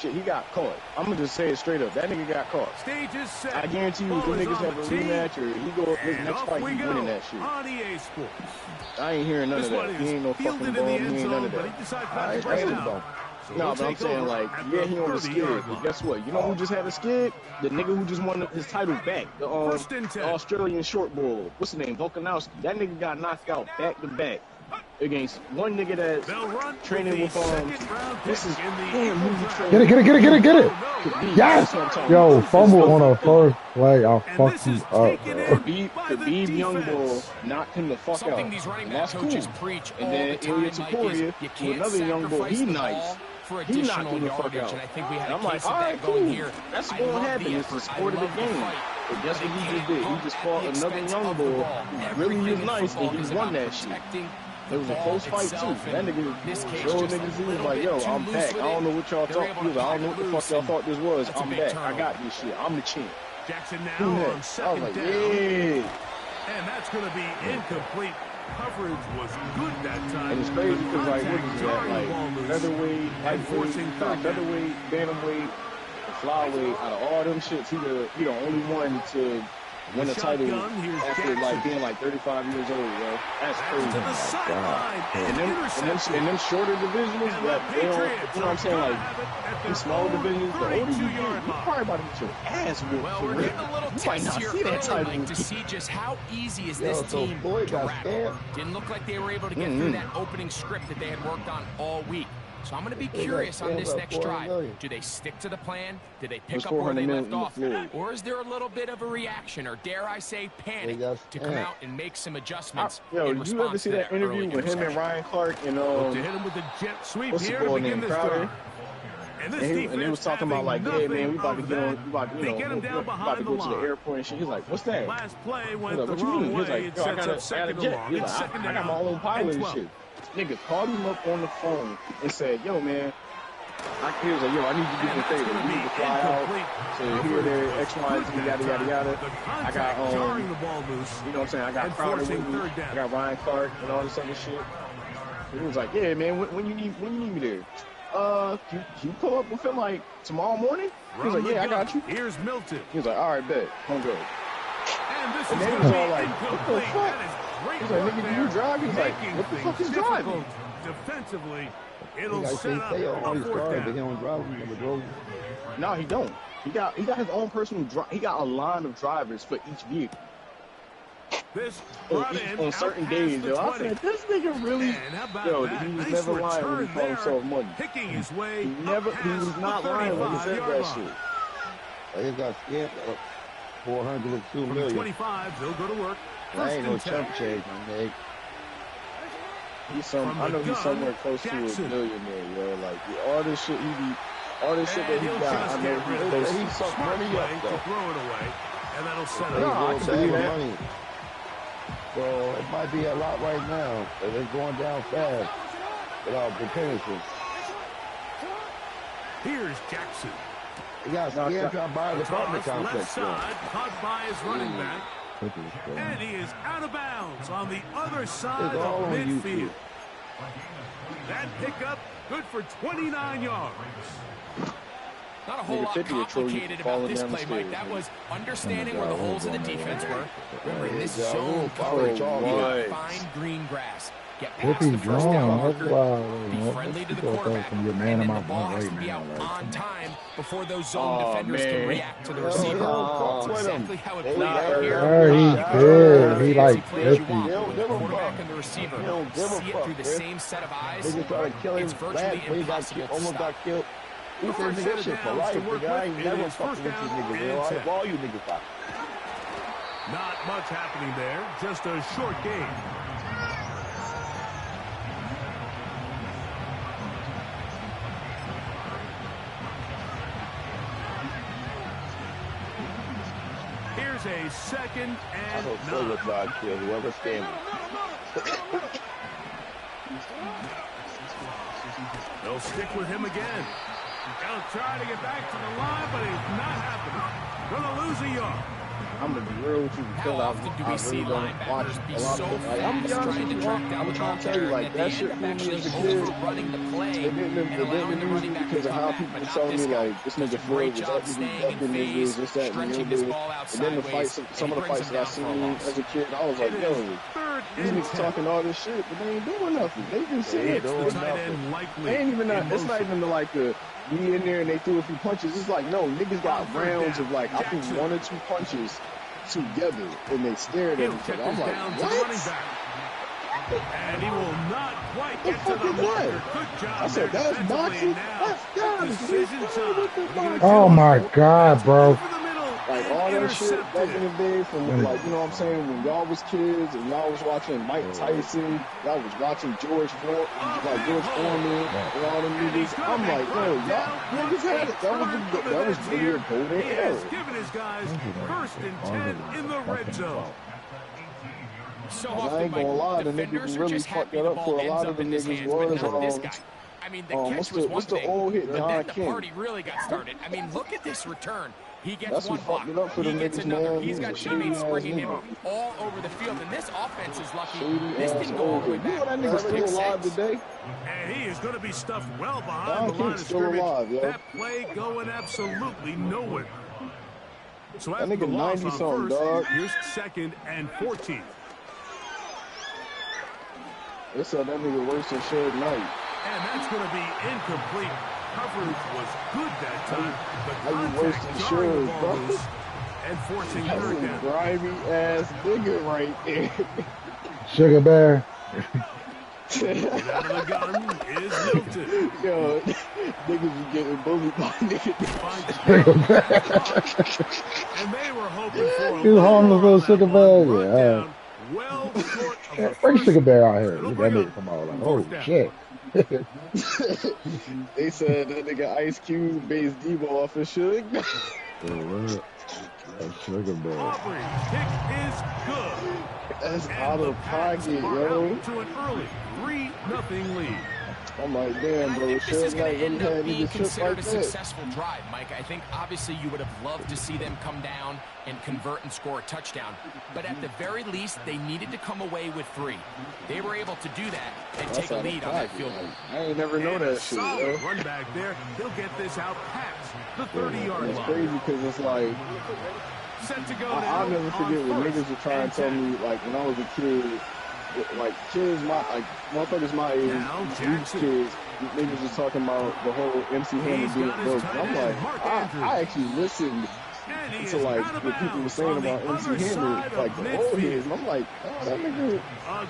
shit, he got caught. I'm gonna just say it straight up. That nigga got caught. Stage is set. I guarantee you, if the niggas have a rematch or he go his next fight, he's winning that shit. On EA Sports. I ain't hearing none of that. He ain't no fucking ball. He ain't none of that. Alright, that's his ball. No, but I'm saying, like, yeah, he on the skid. But guess what? You know who just had a skid? The nigga who just won his title back. The Australian short bull. What's his name? Volkanovski. That nigga got knocked out back to back against one nigga that's training with this is damn Get it. Yes. Yo, fumble on a first play. I'll fuck you up. Khabib young bull knocked him the fuck out. And that's cool. And then Ilya Topuria, with another young bull, he nice. He knocked him the fuck out. And I'm like, all right, cool. That's going to happen. It's the sport of the game. But guess what he just did? He just fought another young bull who really was nice, and he won that shit. It was a close fight, too. That nigga showed niggas, he was like, yo, I'm back. I don't know what y'all thought. He was like, I don't know what the fuck y'all thought this was. I'm back. I got this shit. I'm the champ. Jackson now on second down. Yeah. And that's going to be incomplete. Coverage was good that time. And it's crazy because, like, what is that? Like, featherweight, featherweight, bantamweight, flyweight, out of all them shits, he the only one to win a title after like being like 35 years old, yo. That's crazy. And them shorter divisions, like they don't, you know what I'm saying, like them smaller divisions, the older you get, you probably about to get your ass whooped. Well, we're getting a little tense here early, Mike, to see just how easy is this team to wrap. Didn't look like they were able to get through that opening script that they had worked on all week. So I'm going to be curious on this next drive. Do they stick to the plan? Do they pick up where they left off? Or is there a little bit of a reaction, or dare I say panic, to come out and make some adjustments in response to you ever see that interview with him and Ryan Clark and to hit him with the jet sweep what's the here boy to begin named this Crowder? drive. And he was talking about like, yeah, man, we about to get on, we about to, you know, about to go to the airport and shit. He's like, what's that? Last play went like, the what you wrong mean? He's way. like, yo, I got a jet. He's like, I got my own pilot and shit. Nigga called him up on the phone and said, yo, man, he was like, yo, I need you to do me a favor. You need to fly out to here, there, X, Y, Z, yada, yada, yada. I got, you know what I'm saying? I got Crowder with me. I got Ryan Clark and all this other shit. He was like, yeah, man, when you need me there? You pull up with him like tomorrow morning? He was like, yeah, I got you. Here's Milton. He was like, all right, bet. Come go. And this and is then he was all like, what the fuck? He's like, nigga, do you drive? He's like, what the fuck is driving? Defensively, it'll set up a fourth down. No, he don't. He got his own personal he got a line of drivers for each vehicle. On certain days, yo. I said, this nigga really, yo, he was never lying when he called himself money. He was not lying when he said that shit. He got scammed 402 million. 25, he'll go to work. That ain't no chump change, my nigga. I know he's somewhere close to a millionaire, yo. Like, all this shit all this shit that he got, I know he's some money up, though. Throw it away, and that'll set up. No, I can believe that. Money. So it might be a lot right now, but it's going down fast without the penalties. Here's Jackson. He got scammed out by the apartment complex. Left side, caught by his running back. And he is out of bounds on the other side of midfield. That pickup good for 29 yards. Not a whole lot complicated about this play, Mike. That was understanding where the holes in the defense were. Remember, in this zone coverage, you got fine green grass. Get past the first down marker, be friendly to the quarterback, and then the ball has to be out on time before those zone defenders can react to the receiver. That's exactly how it played out here. He's good. He like 50. The quarterback and the receiver see it through the same set of eyes. It's virtually impossible to stop. He said, nigga, shit for life, nigga. I ain't never fucking with you niggas, yo. I all you niggas out. Not much happening there. Just a short game. Here's a second and 9. Whoever standing. They'll stick with him again. He'll try to get back to the line, but it's not happening. Gonna lose a yard. I'm gonna be real with you because How often do we see linebackers be so fast trying to track down the ball carrier that they end up actually overrunning the play and allowing the running back to come back? But not this guy. Does a great job staying in phase, stretching this ball out and then the sideways, fights, some of the fights that I seen as a kid, I was like, yo, these niggas talking all this shit, but they ain't doing nothing. They just sitting there. They ain't even not. It's not even like a we in there and they threw a few punches. It's like no, niggas got rounds of like I think 1 or 2 punches together and they stared at each other. I'm like, what? And he will not quite get to the marker. Good job. I said, that's boxing. That's oh my God, bro. Like all that shit back in the day from like, you know what I'm saying, when y'all was kids and y'all was watching Mike Tyson, y'all was watching George Foreman and all them niggas. I'm like, yo, y'all niggas had it. That was really a golden era. Giving his guys 1st and 10 in the red zone. So I ain't gonna lie, the niggas really fucked that up for a lot of the niggas was I mean, the catch was one thing, old hit, but then the party really got started. I mean, look at this return. He gets one block, he gets another. He's got teammates springing him all over the field, and this offense is lucky. This didn't go all the way back. You know that nigga's still alive today? And he is going to be stuffed well behind the line of scrimmage. That play going absolutely nowhere. So after the loss on first, here's 2nd and 14. They said that nigga worse than Suge Knight. And that's going to be incomplete. Coverage was good that time, but worse than Suge, bro. And forcing that's third down. Grimy ass nigga right there. Sugar Bear. Get out of the gun is Milton. Yo, niggas was getting bullied by niggas. And they were hoping for a you harmless little Sugar Bear. Yeah. Well short of the bring first. Sugar Bear out here. That nigga come out like, oh shit. They said that nigga Ice Cube based Devo off of Suge. Sugar Bear. Aubrey, kick is good. That's And out of pocket, yo. To an early 3-0 lead. I'm like, damn, bro. This is going to end up being considered a like successful drive, Mike. I think obviously you would have loved to see them come down and convert and score a touchdown. But at the very least, they needed to come away with 3. They were able to do that and take a lead on that field goal. I ain't never know that shit, yo. Run back there. He'll get this out past the 30-yard line. It's crazy because it's like, Set to go I'll never forget when niggas were trying to tell me, like, when I was a kid, like, kids, motherfuckers my age, these kids, niggas was talking about the whole MC Hammer being broke. I'm like, I actually listened to, like, what people were saying about MC Hammer, like, the old heads, and I'm like, oh, that nigga,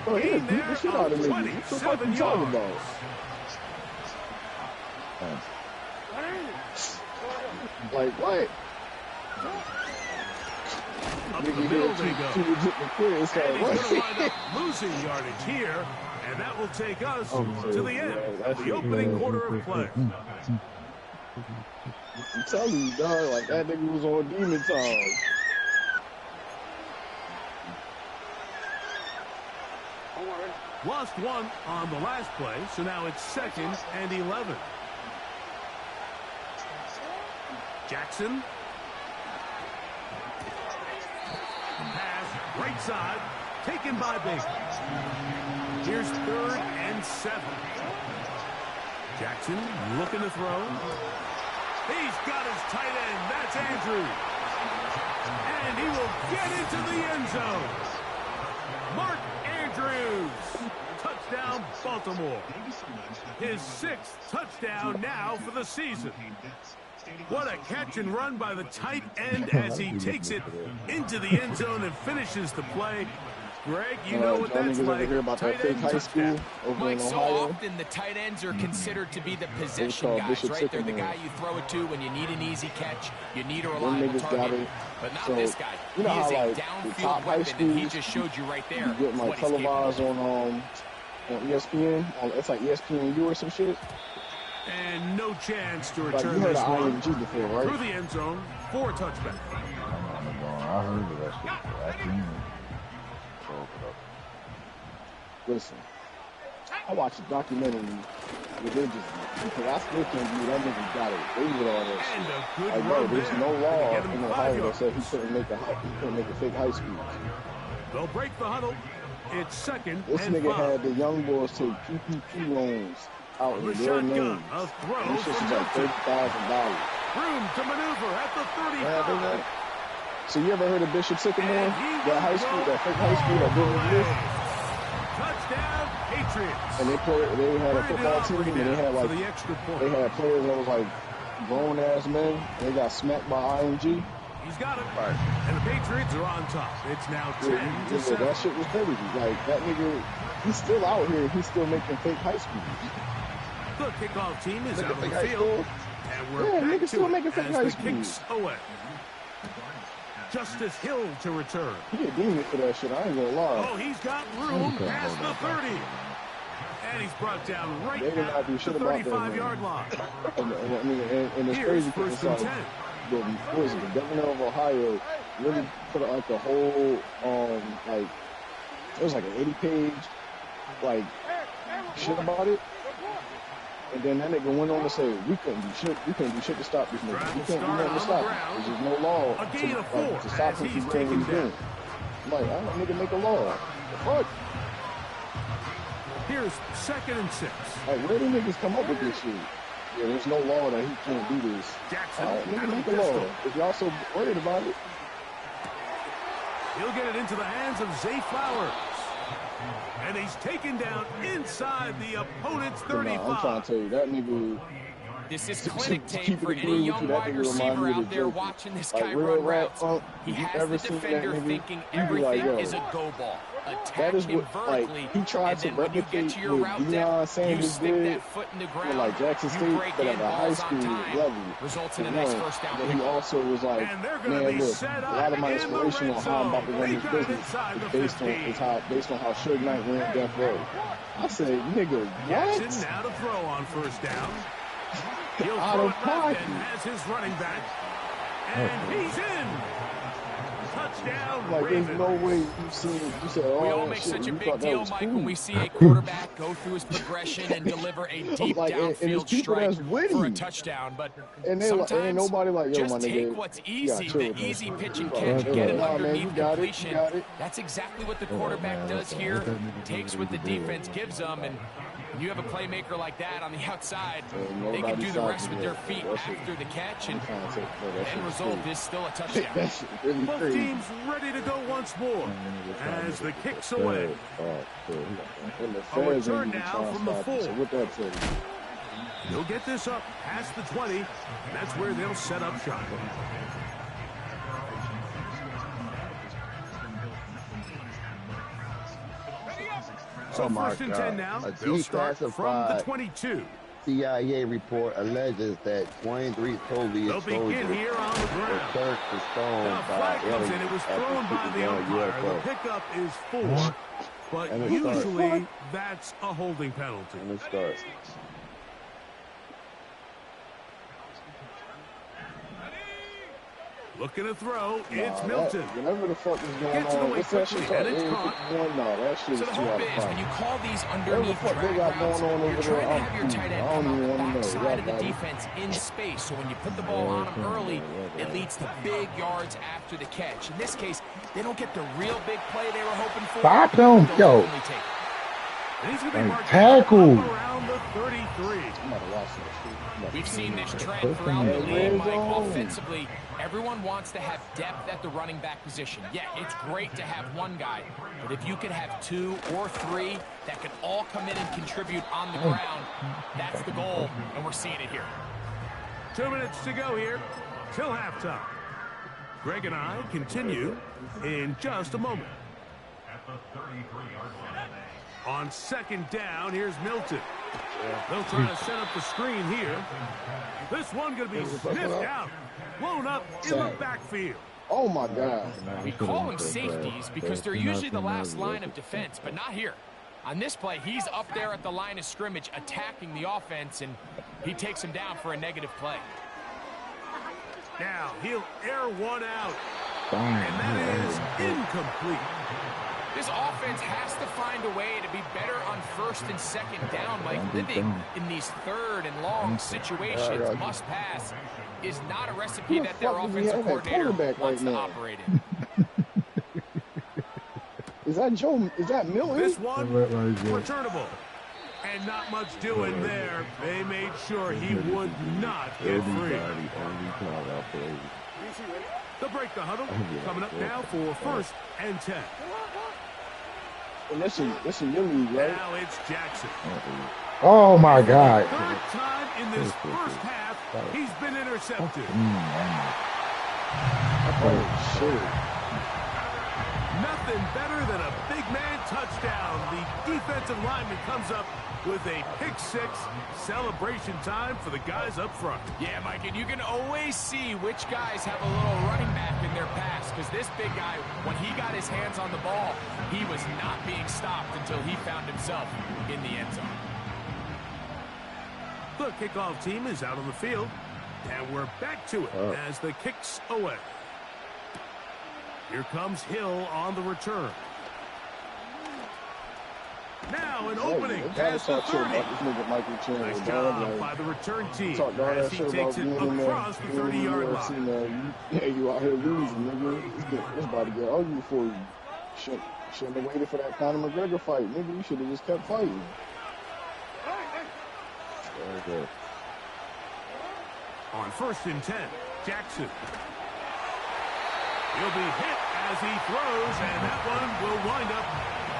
bro, he beat the shit out of niggas. What the fuck you talking about? Like, what? Up the middle they go. And he's going to wind up losing yardage here, and that will take us to the end of the opening quarter of play. I'm telling you, dog, like that nigga was on demon time. Lost 1 on the last play, so now it's 2nd and 11. Jackson. Pass, right side, taken by Baker. Here's 3rd and 7. Jackson looking to throw. He's got his tight end. That's Andrews. And he will get into the end zone. Mark Andrews. Touchdown, Baltimore. His 6th touchdown now for the season. What a catch and run by the tight end as he takes it into the end zone and finishes the play. Greg, you know what that's like. Hear about that fake high school over Mike, in Ohio? so often the tight ends are considered to be the possession guys, right? They're the guy you throw it to when you need an easy catch, you need a reliable target. But not this guy. You know he is how, a like, downfield weapon, and he just showed you right there you get like televised on ESPN. It's like ESPNU or some shit. And no chance to Like, return you heard this of one IMG before, right? through the end zone for a touchback. I heard of that shit. I seen it. Listen, I watched a documentary Because I still can't believe that nigga got it. They did all this. Like, bro, there's no law in Ohio that said he couldn't make a fake high school. They'll break the huddle. It's second This and nigga 5. had the young boys take PPP loans out in their name. This shit was like $30,000. Room to maneuver at the 35. So you ever heard of Bishop Sycamore? That high school, that fake high school that didn't exist? Touchdown, Patriots. And they had a football team, and they had players that was like grown ass men. And they got smacked by ING. He's got it. Right. And the Patriots are on top. It's now 10-7. That shit was crazy. Like, that nigga, he's still out here. He's still making fake high schools. The kickoff team is out of the field. And we're back still making fake high schools. Away. Justice Hill to return. He get demon for that shit. I ain't gonna lie. Oh, he's got room past the 30. And he's brought down right at the 35-yard line. And it's crazy because it's like, the governor of Ohio really put out like the whole, like, it was like an 80-page, like, shit about it. And then that nigga went on to say, we couldn't do shit to stop this nigga. We can't do nothing to stop him. There's no law to stop him from doing what he's doing. I'm like, I don't nigga make a law. The fuck? Here's second and 6. Like, where do niggas come up with this shit? Yeah, there's no law that he can't do this. Jackson, all right, nigga, make a law. If y'all so worried about it. He'll get it into the hands of Zay Flowers. And he's taken down inside the opponent's 35. I'm trying to tell you, that nigga... This is clinic tape for any young wide receiver out there watching this guy run routes. He has the defender thinking everything is a go ball. Attack him vertically, he tried to replicate what Deion Sanders did for like Jackson State, but at a high school level. Results in a nice first down. But he also was like, man, look, a lot of my inspiration on how I'm about to run this business is based on how Suge Knight ran Death Row. I said, nigga, what? Jackson now to throw on first down. He'll throw it left and has his running back. And he's in. Touchdown, like, Ravens. there's no way you said, oh, we all make shit, such a big thought deal, Mike, when we see a quarterback go through his progression and deliver a deep downfield strike for a touchdown. But sometimes ain't nobody like, yo, just my nigga, take what's easy, the easy pitch and catch, get it underneath completion. That's exactly what the quarterback does here. Takes what the defense gives them, and when you have a playmaker like that on the outside, they can do the rest with their feet after the catch, and the end result is still a touchdown. Both teams ready to go once more as the kick's away. A return now from the 4. They'll get this up past the 20. And that's where they'll set up shop. So first and 10 now. They'll start from the 22. CIA report alleges that 23 Toby They'll begin here on the ground. Now, flag comes in. It was thrown by the umpire. The pickup is 4, but usually that's a holding penalty. Let's start. Looking to throw, it's Milton. Whatever the fuck is going on, what's that shit called? And it's caught. No, that shit is too out of when you call these underneath they got going on over you're trying there, to have your tight end come out the backside of the defense in space. So when you put the ball on him early, it leads to big yards after the catch. In this case, they don't get the real big play they were hoping for. Stop him, yo. And he's going to be marked tackle around the 33. We've seen this trend throughout the league, Mike. Offensively, everyone wants to have depth at the running back position. Yeah, it's great to have one guy, but if you could have 2 or 3 that could all come in and contribute on the ground, that's the goal, and we're seeing it here. 2 minutes to go here till halftime. Greg and I continue in just a moment. On second down, here's Milton. They'll try to set up the screen here. This one going to be sniffed out. Blown up in the backfield. Oh, my God. We call them safeties because they're usually the last line of defense, but not here. On this play, he's up there at the line of scrimmage attacking the offense, and he takes him down for a negative play. Now, he'll air one out. And that is incomplete. This offense has to find a way to be better on first and second down. Like living in these third and long situations, must pass, is not a recipe that their offensive coordinator wants to operate in. Is that Joe? Is that Milton? This one returnable. And not much doing there. They made sure he would not get free. They'll break the huddle. Coming up now for first and 10. And listen, your league, right? Now it's Jackson. Oh my God! Third time in this first half, he's been intercepted. Oh shit! Nothing better than a big man touchdown. The defensive lineman comes up with a pick-6. Celebration time for the guys up front. Yeah, Mike, and you can always see which guys have a little running back in their pass, because this big guy, when he got his hands on the ball, he was not being stopped until he found himself in the end zone. The kickoff team is out on the field, and we're back to it as the kick's away. Here comes Hill on the return. Now an opening past the 30. Nice job by the return team as he takes it across the 30-yard line. Yeah, you out here losing, nigga. It's about to get ugly for you. Shouldn't have waited for that Conor McGregor fight, nigga. You should have just kept fighting. Okay. On first and 10, Jackson. He'll be hit as he throws, and that one will wind up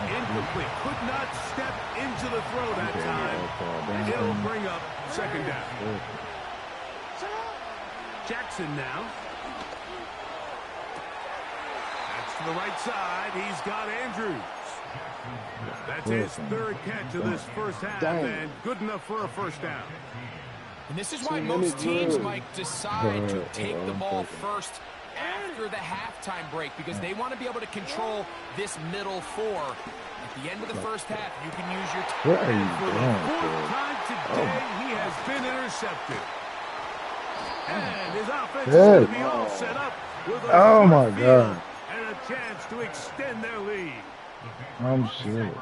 incomplete. Could not step into the throw that time. It'll bring up second down. Jackson now. That's to the right side. He's got Andrews. That's his third catch of this first half, and good enough for a first down. And this is why most teams might decide to take the ball first after the halftime break, because they want to be able to control this middle four. At the end of the first half, you can use your time. For the fourth time today, he has been intercepted. And his offense is going to be all set up with a field and a chance to extend their lead. I'm serious.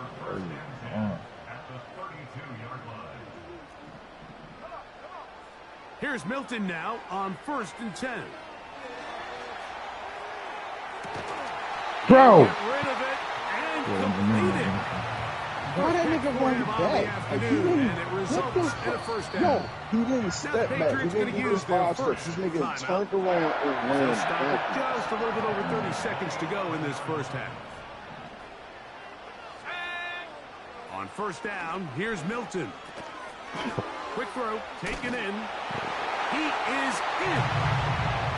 Here's Milton now on first and 10. Bro! Get rid of it and complete it. Why that nigga run back? Like, he didn't, and it results in a first down. No, he didn't step back. He didn't use 5 steps. This nigga turned around and ran back. Just a little bit over 30 seconds to go in this first half. On first down, here's Milton. Quick throw, taken in. He is in.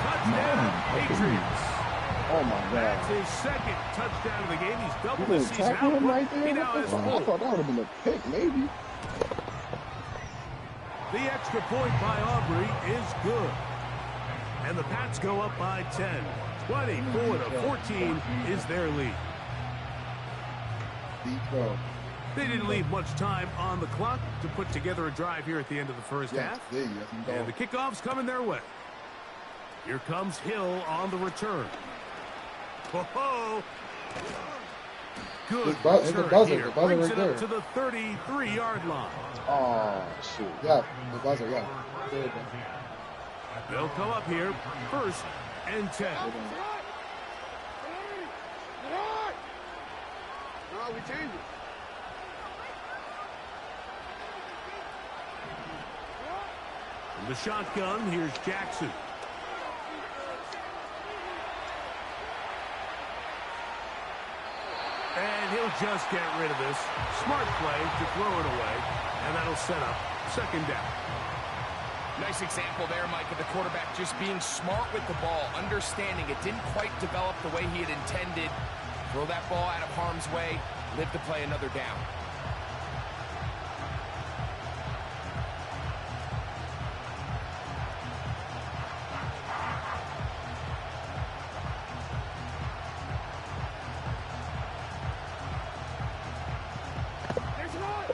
Touchdown, Patriots. Oh my God. That's his second touchdown of the game. He's doubled You the didn't season tackle him output. right there? He now has I 4. thought that would have been a pick, maybe. The extra point by Aubrey is good. And the Pats go up by 10. 24-14 is their lead. They didn't leave much time on the clock to put together a drive here at the end of the first half. And the kickoff's coming their way. Here comes Hill on the return. Ho-ho! Good return here. Brings it up to the 33-yard line. Oh, shit. Yeah, the buzzer, yeah. They'll come up here first and 10. No, we change it. From the shotgun, here's Jackson. And he'll just get rid of this. Smart play to throw it away, and that'll set up second down. Nice example there, Mike, of the quarterback just being smart with the ball, understanding it didn't quite develop the way he had intended. Throw that ball out of harm's way, live to play another down.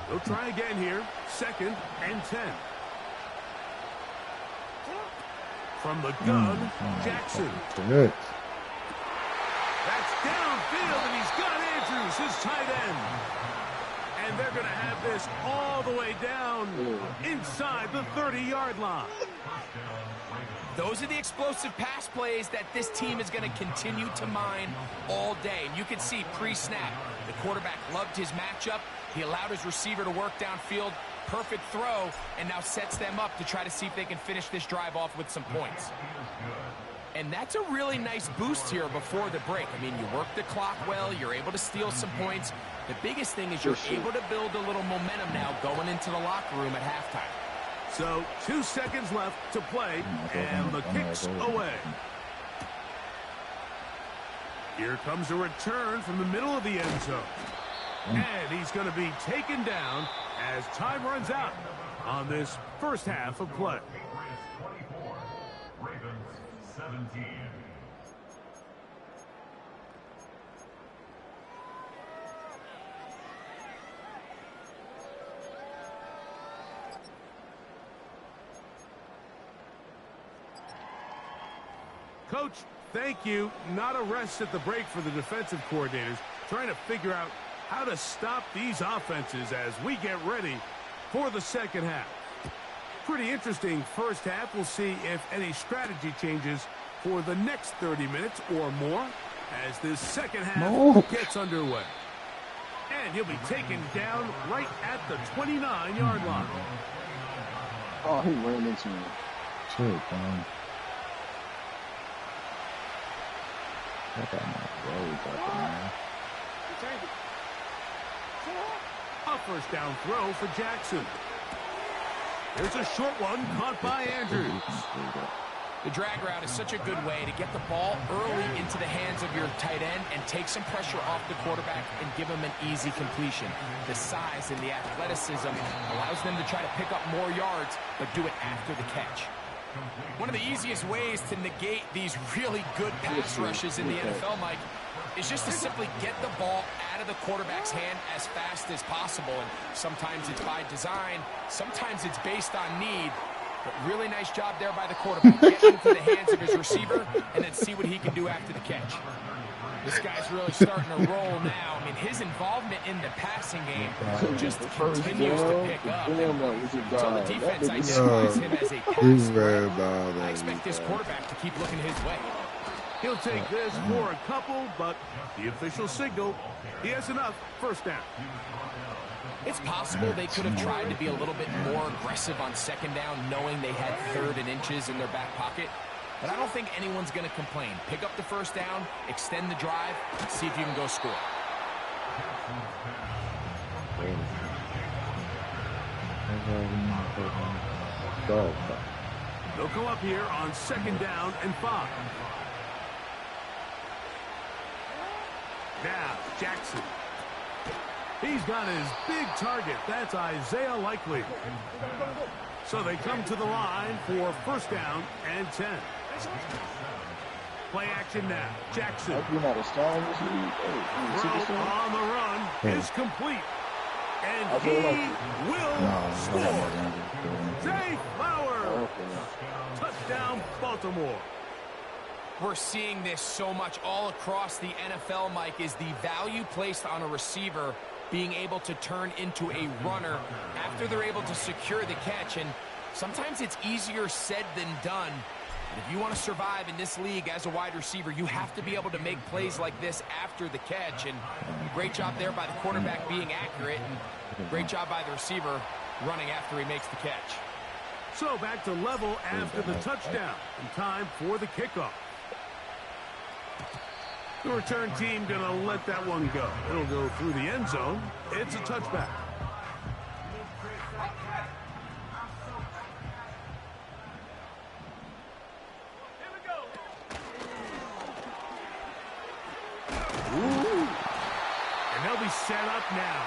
They'll try again here. Second and 10. From the gun, Jackson. Good. That's downfield, and he's got Andrews, his tight end. And they're going to have this all the way down inside the 30-yard line. Those are the explosive pass plays that this team is going to continue to mine all day. And you can see pre-snap, the quarterback loved his matchup. He allowed his receiver to work downfield. Perfect throw, and now sets them up to try to see if they can finish this drive off with some points. And that's a really nice boost here before the break. I mean, you work the clock well, you're able to steal some points. The biggest thing is you're able to build a little momentum now going into the locker room at halftime. So 2 seconds left to play, and the kick's away. Here comes a return from the middle of the end zone. And he's going to be taken down as time runs out on this first half of play. Coach, thank you. Not a rest at the break for the defensive coordinators, trying to figure out how to stop these offenses as we get ready for the second half. Pretty interesting first half. We'll see if any strategy changes for the next 30 minutes or more as this second half gets underway. And he'll be taken down right at the 29-yard line. Oh, he ran into me. Shit, man. I got my roads up in there. A first down throw for Jackson. Here's a short one caught by Andrews. The drag route is such a good way to get the ball early into the hands of your tight end and take some pressure off the quarterback and give him an easy completion. The size and the athleticism allows them to try to pick up more yards, but do it after the catch. One of the easiest ways to negate these really good pass rushes in the NFL, Mike, is just to simply get the ball out of the quarterback's hand as fast as possible. And sometimes it's by design, sometimes it's based on need. But really nice job there by the quarterback. Get into the hands of his receiver and then see what he can do after the catch. This guy's really starting to roll now. I mean, his involvement in the passing game just continues to pick up. So the defense identifies him as a pass threat. I expect this quarterback to keep looking his way. He'll take this for a couple, but the official signal, he has enough. First down. It's possible they could have tried to be a little bit more aggressive on second down, knowing they had 3rd and inches in their back pocket. But I don't think anyone's going to complain. Pick up the first down, extend the drive, see if you can go score. They'll go up here on second down and 5. Now, Jackson. He's got his big target. That's Isaiah Likely. So they come to the line for first down and 10. Play action now. Jackson. Throw on the run is complete. And he will score. Zay Flowers. Touchdown, Baltimore. We're seeing this so much all across the NFL, Mike, is the value placed on a receiver being able to turn into a runner after they're able to secure the catch. And sometimes it's easier said than done. But if you want to survive in this league as a wide receiver, you have to be able to make plays like this after the catch. And great job there by the quarterback being accurate, and great job by the receiver running after he makes the catch. So back to level after the touchdown, and time for the kickoff. The return team going to let that one go. It'll go through the end zone. It's a touchback. Ooh. And they'll be set up now.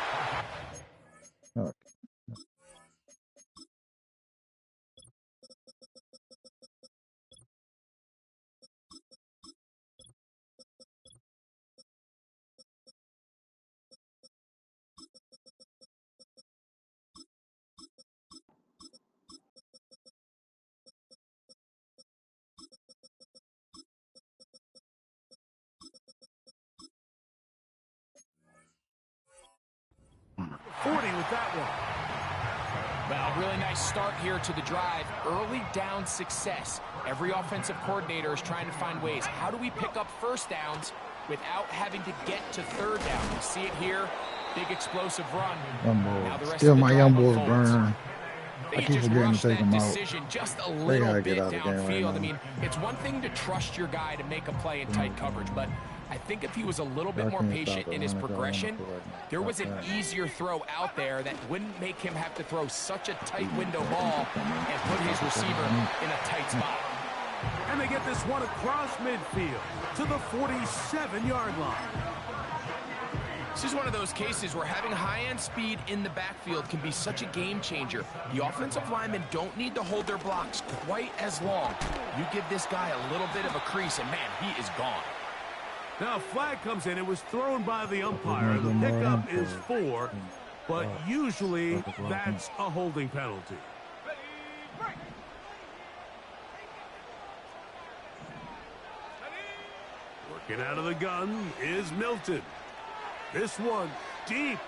that one. Well, really nice start here to the drive. Early down success. Every offensive coordinator is trying to find ways. How do we pick up first downs without having to get to third down? You see it here. Big explosive run. Now the rest still, my young boys burn. I keep forgetting to take them out. Just a little bit downfield. I mean, it's one thing to trust your guy to make a play in tight coverage, but I think if he was a little bit more patient in his progression, there was an easier throw out there that wouldn't make him have to throw such a tight window ball and put his receiver in a tight spot. And they get this one across midfield to the 47-yard line. This is one of those cases where having high-end speed in the backfield can be such a game changer. The offensive linemen don't need to hold their blocks quite as long. You give this guy a little bit of a crease, and man, he is gone. Now a flag comes in. It was thrown by the umpire. The pickup is 4, but usually that's a holding penalty. Working out of the gun is Milton. This one deep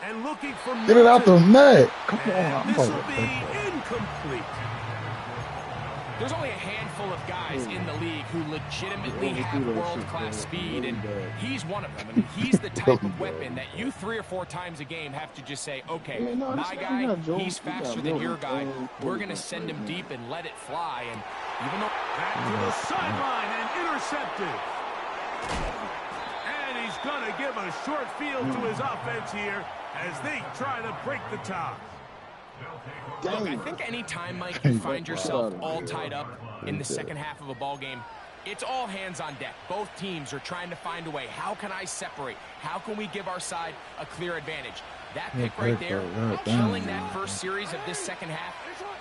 and looking for Milton. Get it out the net. Come on. This will be incomplete. There's only a handful of guys in the league who legitimately have world-class speed, and he's one of them. I mean, he's the type of weapon that you 3 or 4 times a game have to just say, okay, my guy, he's faster than your guy. We're going to send him deep and let it fly. And even though back to the sideline and intercepted. And he's going to give a short field to his offense here as they try to break the tie. Look, I think any time, Mike, you find yourself all tied up in the second half of a ball game, it's all hands on deck. Both teams are trying to find a way. How can I separate? How can we give our side a clear advantage? That pick right there, killing that first series of this second half,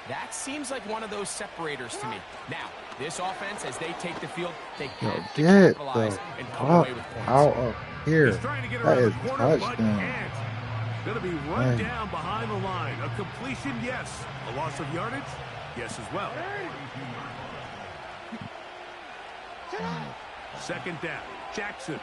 that seems like one of those separators to me. Now, this offense, as they take the field, they have to capitalize and come away with points. Out of here. That is touchdown. Going to be run down behind the line. A completion, yes. A loss of yardage, yes as well. Second down, Jackson.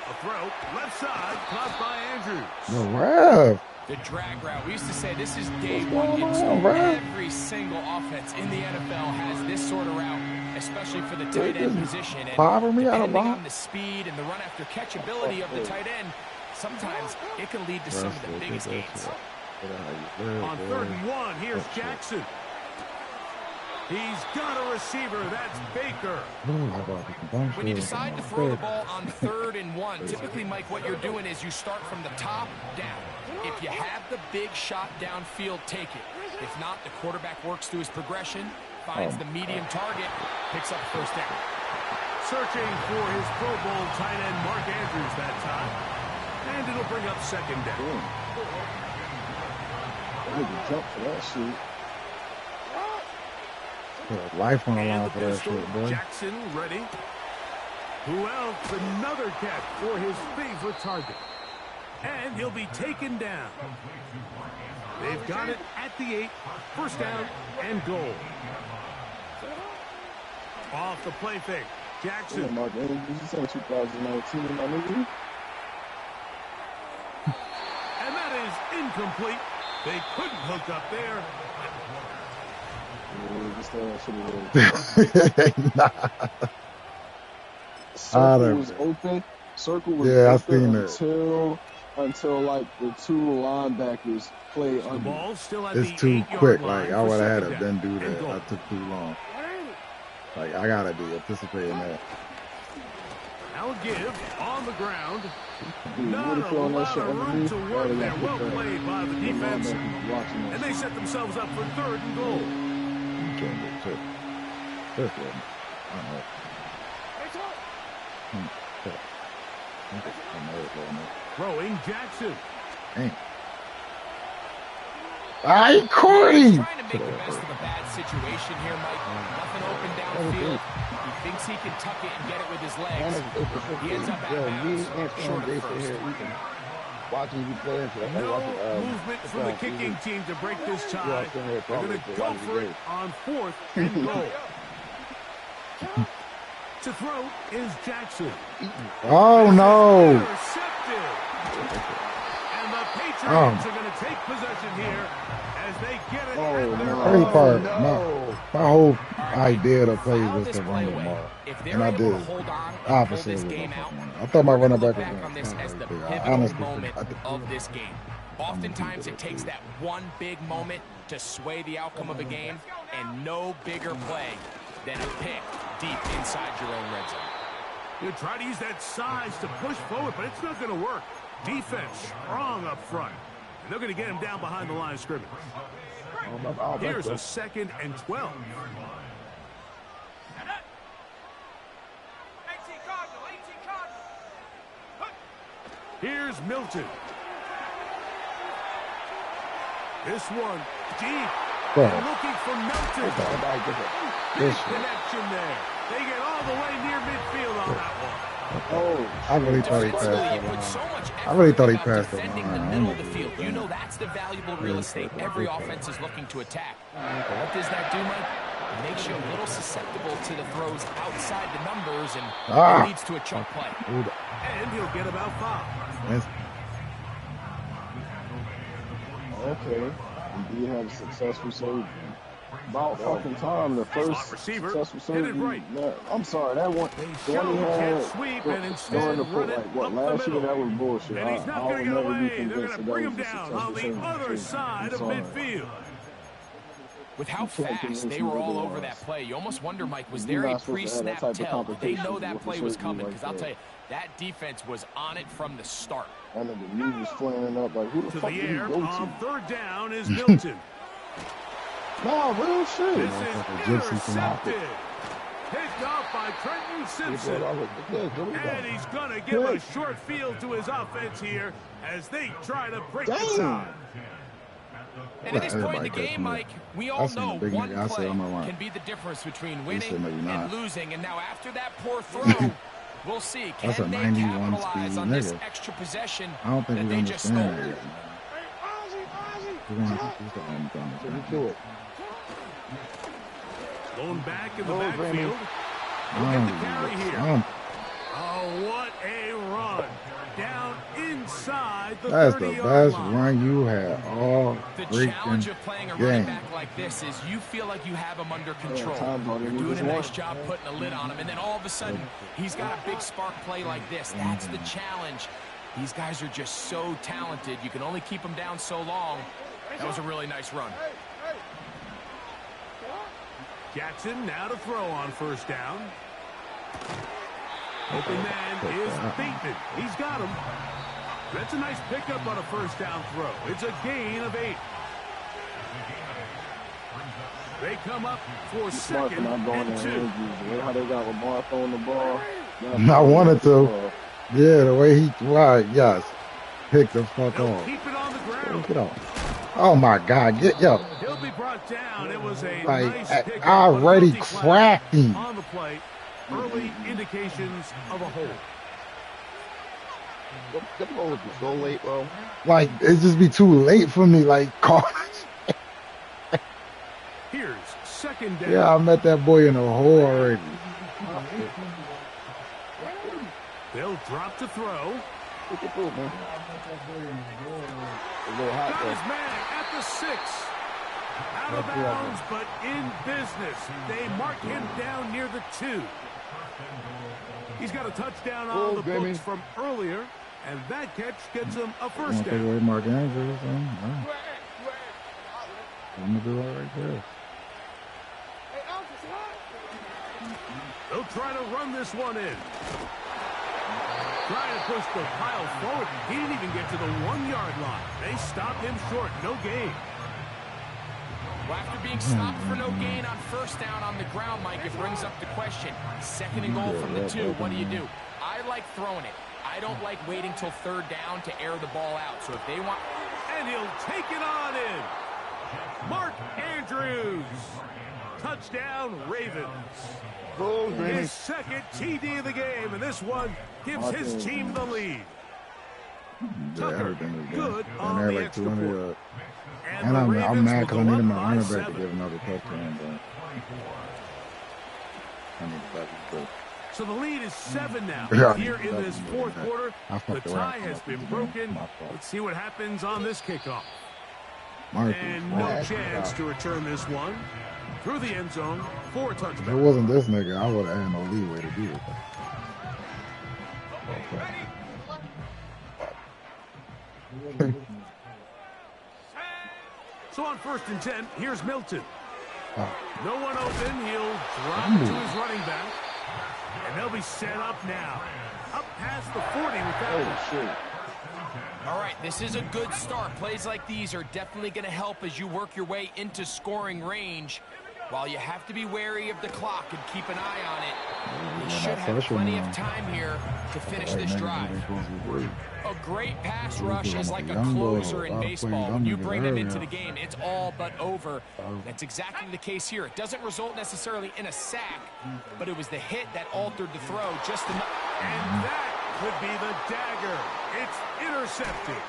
A throw, left side, caught by Andrews. The ref. The drag route. We used to say this is day one install. Every single offense in the NFL has this sort of route, especially for the tight end position. And depending on the speed and the run after catchability of the tight end, sometimes it can lead to some of the biggest gains. On 3rd and 1, here's Jackson. He's got a receiver. That's Baker. When you decide to throw the ball on 3rd and 1, typically, Mike, what you're doing is you start from the top down. If you have the big shot downfield, take it. If not, the quarterback works through his progression, finds the medium target, picks up the first down. Searching for his Pro Bowl tight end, Mark Andrews, that time. And it'll bring up second down. Jump for that shit. Life on the line for that shit, boy. Jackson ready. Who else? Another catch for his favorite target. And he'll be taken down. They've got it at the 8. First down and goal. Off the play fake. Jackson. Oh, Mark Andrews, 2019, my nigga. And that is incomplete. They couldn't hook up there. Circle was open. Circle was open until like the 2 linebackers play under. The ball still at it's too quick. Like I would have had it, then do that. I took too long. Like I gotta be anticipating that. Now give on the ground. Not a lot of room to work there. Well played by the defense. And they set themselves up for 3rd and goal. Can't get sick. This one. I don't know. Throwing Jackson. Dang. Aye, Corey! Trying to make the best of a bad situation here, Mike. Nothing open downfield. He thinks he can tuck it and get it with his legs. He ends up out of bounds, short of first. Watching you play into that. No movement from the kicking team to break this tie. They're going to go for it on 4th and goal. To throw is Jackson. Oh, no. Intercepted. And And the Patriots are going to take possession here as they get it. Crazy part, my whole idea of the play was to run the ball. And I did. Opposite of what I thought my running back was going to stop right there. Honestly, of this game. Oftentimes it takes that one big moment to sway the outcome of a game, and no bigger play than a pick deep inside your own red zone. You try to use that size to push forward, but it's not going to work. Defense strong up front. And they're going to get him down behind the line of scrimmage. Here's a 2nd and 12. Here's Milton. This one deep. Looking for Milton. Big connection there. They get all the way near midfield on that one. I really thought he passed the line. I really thought he passed the line. The middle of the field. You know that's the valuable real estate every offense is looking to attack. But what does that do, Mike? It makes you a little susceptible to the throws outside the numbers, and it leads to a chunk play. And he'll get about 5. Okay. We did have a successful save. About fucking time, the first successful save. I'm sorry, that one. The one he had during the like last year, that was bullshit. And he's not going to get away. They're going to bring him down on the other side of midfield. With how fast they were all over that play, you almost wonder, Mike, was there a pre-snap tell? Did they know that play was coming? Because I'll tell you, that defense was on it from the start. I know the knee was flaring up like, who the fuck did he go to? On 3rd down is Milton. No, real shit. This is intercepted. Picked off by Trenton Simpson. And he's going to give a short field to his offense here as they try to break the tie. And at this point in the game, Mike, we all know one play can be the difference between winning and losing. And now after that poor throw, we'll see. Can they capitalize on this extra possession that they just stole? Going back in the backfield. Look at the carry here. Oh, what a run. Down inside the 30-yard line. That's the best run you had all the challenge of playing a running back like this is you feel like you have him under control. You're doing a nice job putting a lid on him, and then all of a sudden, he's got a big spark play like this. That's the challenge. These guys are just so talented. You can only keep them down so long. That was a really nice run. Jackson now to throw on 1st down. Open man is Bateman. He's got him. That's a nice pickup on a 1st down throw. It's a gain of 8. They come up for 2nd and 2. How they got Lamar throwing the ball. I wanted to. Yeah, the way he yes. Pick the fuck off. Keep it on the ground. Get off. Oh my God, get up. He'll be brought down. It was a like, nice pick. I already cracked him. On the play. Early indications of a hold. The ball was so late, bro. Like, it just be too late for me. Like, Here's 2nd down. Yeah, I met that boy in a hole already. They'll drop to throw. Look at that, man. Got his man at the 6. Out of bounds, but in business. They mark him down near the 2. He's got a touchdown on the books from earlier, and that catch gets him a 1st down. Away Mark Andrews, I'm gonna do that right there. They'll try to run this one in. Trying to push the pile forward. He didn't even get to the 1-yard line. They stopped him short. No gain. Well, after being stopped for no gain on 1st down on the ground, Mike, it brings up the question. 2nd and goal from the 2. What do? I like throwing it. I don't like waiting till 3rd down to air the ball out. So if they want... And he'll take it on in. Mark Andrews. Touchdown, Ravens. His 2nd TD of the game, and this one gives his team the lead. Tucker, good on the extra point. And I'm mad because I needed my running back to give another touchdown. But I need to back it So the lead is 7 now. Here in this fourth quarter, the tie has been broken. Let's see what happens on this kickoff. And no chance to return this one through the end zone for a touchdown. If it wasn't this nigga, I would have had no leeway to do it. So on 1st and 10, here's Milton. No one open. He'll drop to his running back. And they'll be set up now. Up past the 40 with that. Oh, shit. All right, this is a good start. Plays like these are definitely going to help as you work your way into scoring range. While you have to be wary of the clock and keep an eye on it, you should have plenty of time here to finish this drive. A great pass rush is like a closer in baseball. When you bring them into the game, it's all but over. That's exactly the case here. It doesn't result necessarily in a sack, but it was the hit that altered the throw just enough. And that could be the dagger. It's intercepted.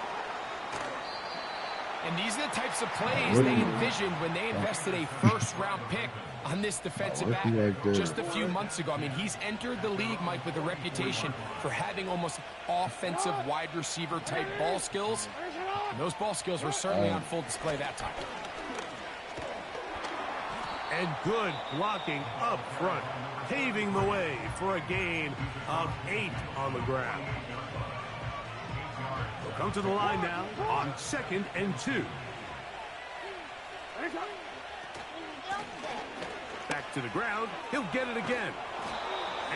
And these are the types of plays they envisioned when they invested a first-round pick on this defensive back just a few months ago. I mean, he's entered the league, Mike, with a reputation for having almost offensive wide receiver type ball skills. And those ball skills were certainly on full display that time. And good blocking up front, paving the way for a gain of 8 on the ground. They'll come to the line now on 2nd and 2. Back to the ground. He'll get it again.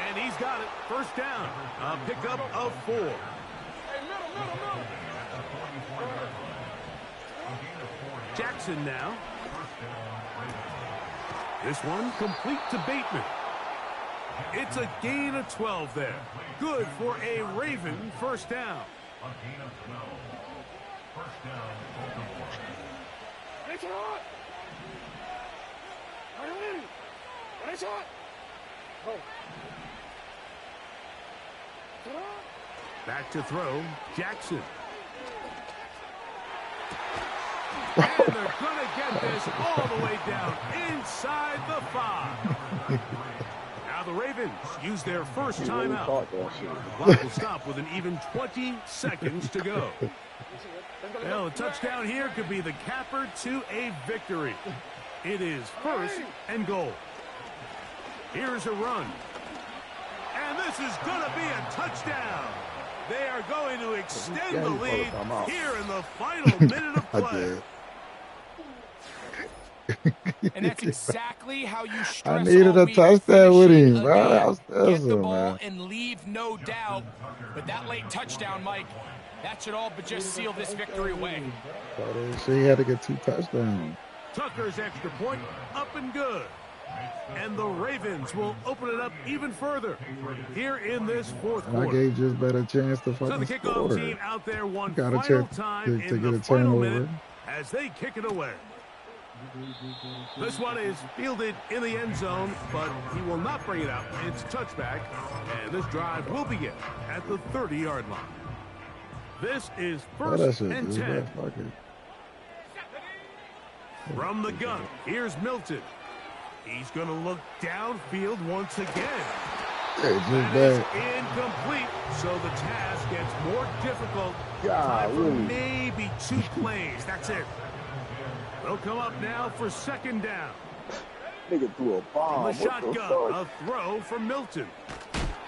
And he's got it. First down. A pickup of 4. Jackson now. This one complete to Bateman. It's a gain of 12 there. Good for a Raven first down. Back to throw, Jackson. And they're going to get this all the way down inside the 5. Now the Ravens use their first timeout. The clock will stop with an even 20 seconds to go. Well, a touchdown here could be the capper to a victory. It is 1st and goal. Here's a run. And this is going to be a touchdown. They are going to extend the lead here in the final minute of play. And that's exactly how you stress. I needed a touchdown with him, bro. Get the ball and leave no doubt. But that late touchdown, Mike, that should all but just seal this victory away. She had to get 2 touchdowns. Tucker's extra point up and good. And the Ravens will open it up even further here in this fourth quarter. I gave just better chance to fucking So the kickoff score. team out there one Got a final chance time to in get the a final turnover. minute as they kick it away. This one is fielded in the end zone, but he will not bring it out. It's a touchback, and this drive will begin at the 30-yard line. This is 1st and 10. From the gun, here's Milton. He's going to look downfield once again. That is incomplete, so the task gets more difficult. Time for maybe 2 plays. That's it. They'll come up now for 2nd down. Nigga threw a bomb. The shotgun, a throw from Milton.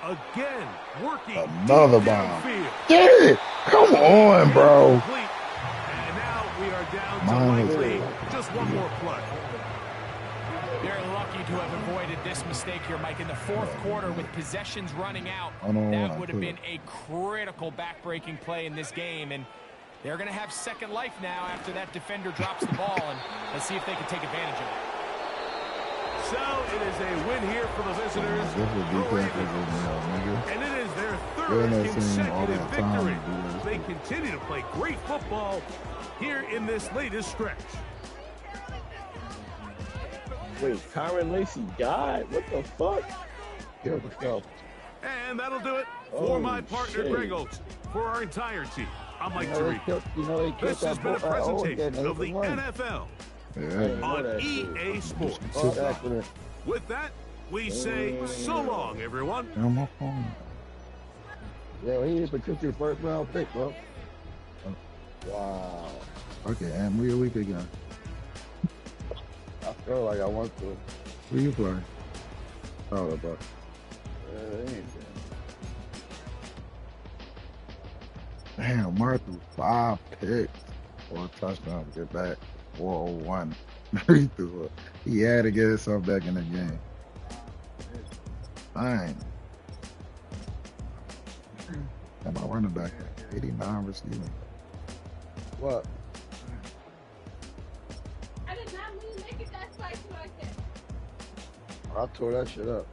Again, working. Another bomb. Get it! Come on, bro. And now we are down to likely just one more play. They're lucky to have avoided this mistake here, Mike. In the 4th quarter, with possessions running out, that would have been a critical back-breaking play in this game. And they're going to have second life now after that defender drops the ball. And let's see if they can take advantage of it. So it is a win here for the visitors. And it is their 3rd consecutive victory. They continue to play great football here in this latest stretch. Wait, Kyron Lacy died? What the fuck? Here we go. And that'll do it for my partner, Greg Olson. For our entire team, I'm Mike Tariq. This has been a presentation of the NFL on EA Sports. With that, We say so long, everyone. On my phone. Yeah, he is potentially first round pick, bro. Wow. Okay, and we a week again. I feel like I want to. Who you play? Oh, about. Anything. Damn, Mark threw 5 picks for a touchdown to get back 401. He threw it. He had to get himself back in the game. Fine. And my running back had 89 receiving. What? I did not mean to make it that spicy like that. I tore that shit up.